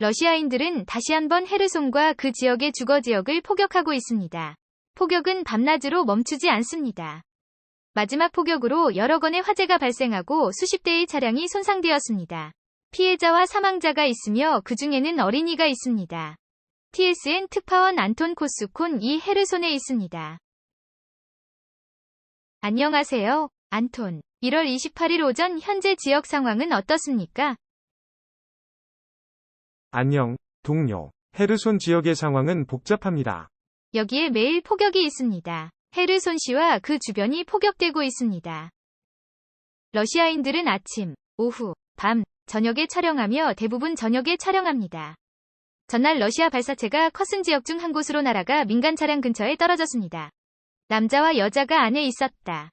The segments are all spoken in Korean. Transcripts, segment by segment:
러시아인들은 다시 한번 헤르손과 그 지역의 주거 지역을 포격하고 있습니다. 포격은 밤낮으로 멈추지 않습니다. 마지막 포격으로 여러 건의 화재가 발생하고 수십 대의 차량이 손상되었습니다. 피해자와 사망자가 있으며 그 중에는 어린이가 있습니다. TSN 특파원 안톤 코스콘 이 헤르손에 있습니다. 안녕하세요, 안톤. 1월 28일 오전 현재 지역 상황은 어떻습니까? 안녕, 동료. 헤르손 지역의 상황은 복잡합니다. 여기에 매일 포격이 있습니다. 헤르손시와 그 주변이 포격되고 있습니다. 러시아인들은 아침, 오후, 밤, 저녁에 촬영하며 대부분 저녁에 촬영합니다. 전날 러시아 발사체가 커슨 지역 중 한 곳으로 날아가 민간 차량 근처에 떨어졌습니다. 남자와 여자가 안에 있었다.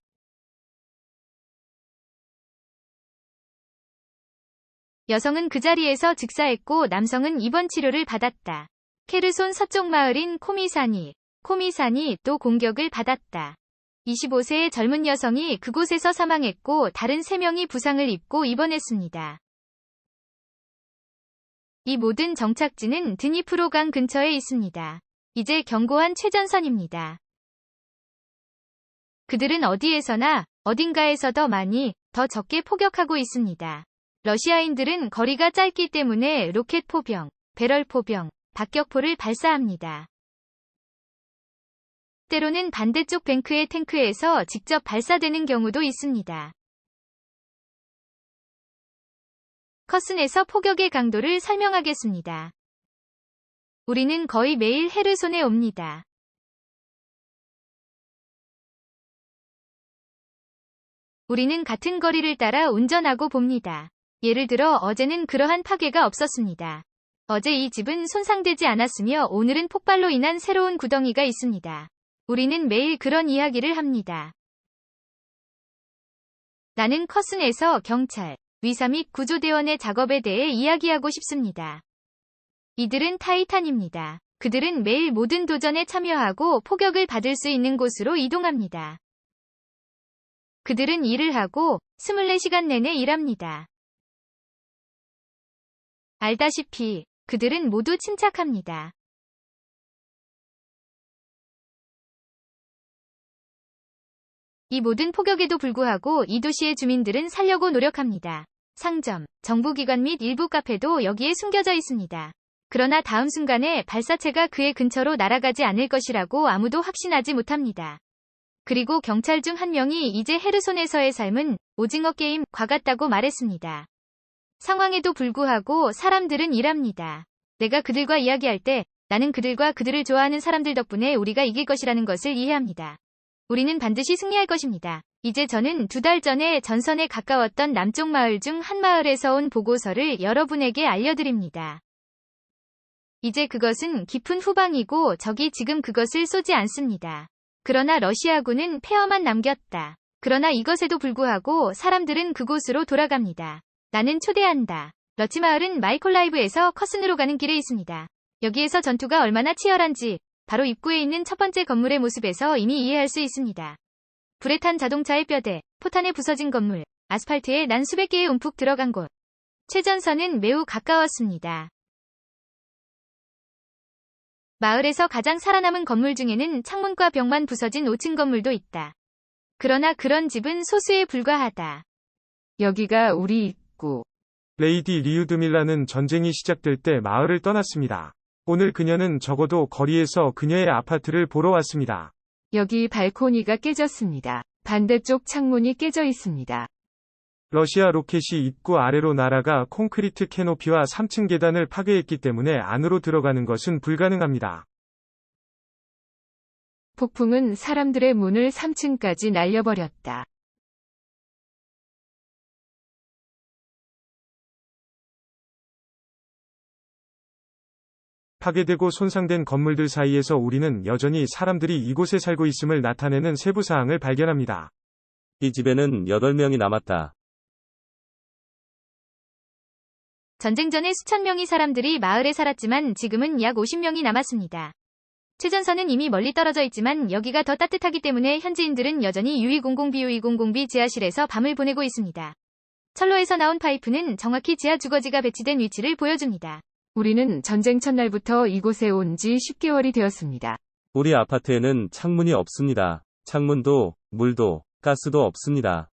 여성은 그 자리에서 즉사했고 남성은 입원 치료를 받았다. 헤르손 서쪽 마을인 코미산이 또 공격을 받았다. 25세의 젊은 여성이 그곳에서 사망했고 다른 3명이 부상을 입고 입원했습니다. 이 모든 정착지는 드니프로강 근처에 있습니다. 이제 견고한 최전선입니다. 그들은 어디에서나 어딘가에서 더 적게 포격하고 있습니다. 러시아인들은 거리가 짧기 때문에 로켓 포병, 배럴 포병, 박격포를 발사합니다. 때로는 반대쪽 뱅크의 탱크에서 직접 발사되는 경우도 있습니다. 커슨에서 포격의 강도를 설명하겠습니다. 우리는 거의 매일 헤르손에 옵니다. 우리는 같은 거리를 따라 운전하고 봅니다. 예를 들어 어제는 그러한 파괴가 없었습니다. 어제 이 집은 손상되지 않았으며 오늘은 폭발로 인한 새로운 구덩이가 있습니다. 우리는 매일 그런 이야기를 합니다. 나는 커슨에서 경찰, 위사 및 구조대원의 작업에 대해 이야기하고 싶습니다. 이들은 타이탄입니다. 그들은 매일 모든 도전에 참여하고 포격을 받을 수 있는 곳으로 이동합니다. 그들은 일을 하고 24시간 내내 일합니다. 알다시피 그들은 모두 침착합니다. 이 모든 포격에도 불구하고 이 도시의 주민들은 살려고 노력합니다. 상점, 정부기관 및 일부 카페도 여기에 숨겨져 있습니다. 그러나 다음 순간에 발사체가 그의 근처로 날아가지 않을 것이라고 아무도 확신하지 못합니다. 그리고 경찰 중 한 명이 이제 헤르손에서의 삶은 오징어 게임과 같다고 말했습니다. 상황에도 불구하고 사람들은 일합니다. 내가 그들과 이야기할 때 나는 그들과 그들을 좋아하는 사람들 덕분에 우리가 이길 것이라는 것을 이해합니다. 우리는 반드시 승리할 것입니다. 이제 저는 2달 전에 전선에 가까웠던 남쪽 마을 중 한 마을에서 온 보고서를 여러분에게 알려드립니다. 이제 그것은 깊은 후방이고 적이 지금 그것을 쏘지 않습니다. 그러나 러시아군은 폐허만 남겼다. 그러나 이것에도 불구하고 사람들은 그곳으로 돌아갑니다. 나는 초대한다. 러치 마을은 마이콜라이브에서 커슨으로 가는 길에 있습니다. 여기에서 전투가 얼마나 치열한지 바로 입구에 있는 첫 번째 건물의 모습에서 이미 이해할 수 있습니다. 불에 탄 자동차의 뼈대, 포탄에 부서진 건물, 아스팔트에 난 수백 개의 움푹 들어간 곳. 최전선은 매우 가까웠습니다. 마을에서 가장 살아남은 건물 중에는 창문과 벽만 부서진 5층 건물도 있다. 그러나 그런 집은 소수에 불과하다. 여기가 우리 입구. 레이디 리우드밀라는 전쟁이 시작될 때 마을을 떠났습니다. 오늘 그녀는 적어도 거리에서 그녀의 아파트를 보러 왔습니다. 여기 발코니가 깨졌습니다. 반대쪽 창문이 깨져 있습니다. 러시아 로켓이 입구 아래로 날아가 콘크리트 캐노피와 3층 계단을 파괴했기 때문에 안으로 들어가는 것은 불가능합니다. 폭풍은 사람들의 문을 3층까지 날려버렸다. 파괴되고 손상된 건물들 사이에서 우리는 여전히 사람들이 이곳에 살고 있음을 나타내는 세부 사항을 발견합니다. 이 집에는 8명이 남았다. 전쟁 전에 수천 명의 사람들이 마을에 살았지만 지금은 약 50명이 남았습니다. 최전선은 이미 멀리 떨어져 있지만 여기가 더 따뜻하기 때문에 현지인들은 여전히 UE00B 지하실에서 밤을 보내고 있습니다. 철로에서 나온 파이프는 정확히 지하 주거지가 배치된 위치를 보여줍니다. 우리는 전쟁 첫날부터 이곳에 온 지 10개월이 되었습니다. 우리 아파트에는 창문이 없습니다. 창문도, 물도, 가스도 없습니다.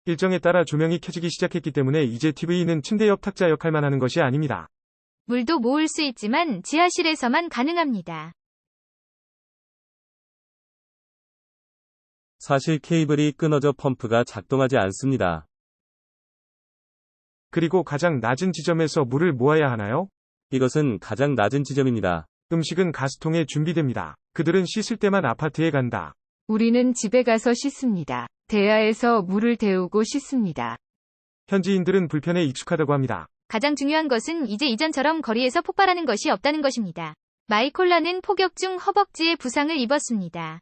일정에 따라 조명이 켜지기 시작했기 때문에 이제 TV는 침대 옆 탁자 역할만 하는 것이 아닙니다. 물도 모을 수 있지만 지하실에서만 가능합니다. 사실 케이블이 끊어져 펌프가 작동하지 않습니다. 그리고 가장 낮은 지점에서 물을 모아야 하나요? 이것은 가장 낮은 지점입니다. 음식은 가스통에 준비됩니다. 그들은 씻을 때만 아파트에 간다. 우리는 집에 가서 씻습니다. 대야에서 물을 데우고 씻습니다. 현지인들은 불편에 익숙하다고 합니다. 가장 중요한 것은 이제 이전처럼 거리에서 폭발하는 것이 없다는 것입니다. 마이콜라는 폭격 중 허벅지에 부상을 입었습니다.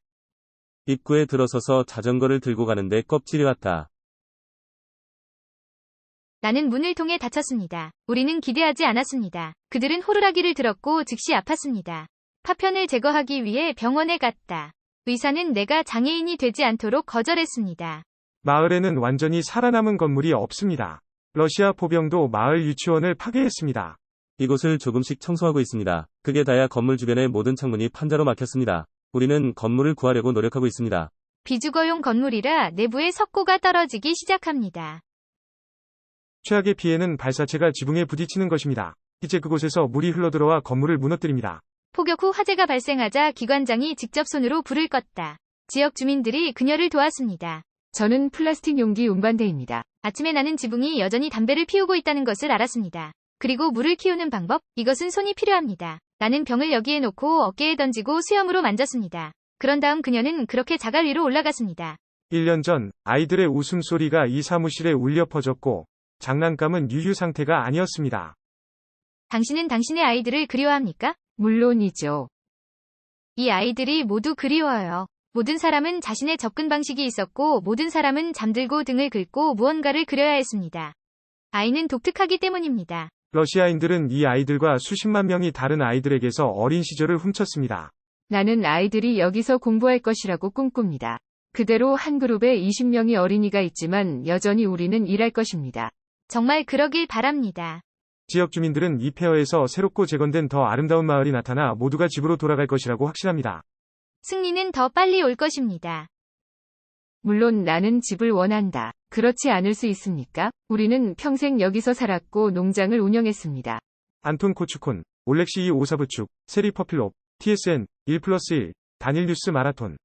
입구에 들어서서 자전거를 들고 가는데 껍질이 왔다. 나는 문을 통해 다쳤습니다. 우리는 기대하지 않았습니다. 그들은 호루라기를 들었고 즉시 아팠습니다. 파편을 제거하기 위해 병원에 갔다. 의사는 내가 장애인이 되지 않도록 거절했습니다. 마을에는 완전히 살아남은 건물이 없습니다. 러시아 포병도 마을 유치원을 파괴했습니다. 이곳을 조금씩 청소하고 있습니다. 그게 다야 건물 주변의 모든 창문이 판자로 막혔습니다. 우리는 건물을 구하려고 노력하고 있습니다. 비주거용 건물이라 내부에 석고가 떨어지기 시작합니다. 최악의 피해는 발사체가 지붕에 부딪히는 것입니다. 이제 그곳에서 물이 흘러들어와 건물을 무너뜨립니다. 폭격 후 화재가 발생하자 기관장이 직접 손으로 불을 껐다. 지역 주민들이 그녀를 도왔습니다. 저는 플라스틱 용기 운반대입니다. 아침에 나는 지붕이 여전히 담배를 피우고 있다는 것을 알았습니다. 그리고 물을 키우는 방법, 이것은 손이 필요합니다. 나는 병을 여기에 놓고 어깨에 던지고 수염으로 만졌습니다. 그런 다음 그녀는 그렇게 자갈 위로 올라갔습니다. 1년 전 아이들의 웃음소리가 이 사무실에 울려 퍼졌고 장난감은 유유 상태가 아니었습니다. 당신은 당신의 아이들을 그리워합니까? 물론이죠. 이 아이들이 모두 그리워요. 모든 사람은 자신의 접근 방식이 있었고 모든 사람은 잠들고 등을 긁고 무언가를 그려야 했습니다. 아이는 독특하기 때문입니다. 러시아인들은 이 아이들과 수십만 명이 다른 아이들에게서 어린 시절을 훔쳤습니다. 나는 아이들이 여기서 공부할 것이라고 꿈꿉니다. 그대로 한 그룹에 20명의 어린이가 있지만 여전히 우리는 일할 것입니다. 정말 그러길 바랍니다. 지역 주민들은 이 폐허에서 새롭고 재건된 더 아름다운 마을이 나타나 모두가 집으로 돌아갈 것이라고 확신합니다. 승리는 더 빨리 올 것입니다. 물론 나는 집을 원한다. 그렇지 않을 수 있습니까? 우리는 평생 여기서 살았고 농장을 운영했습니다. 안톤 코추콘, 올렉시이 오사부축, 세리 퍼필롭, TSN, 1+1, 단일 뉴스 마라톤.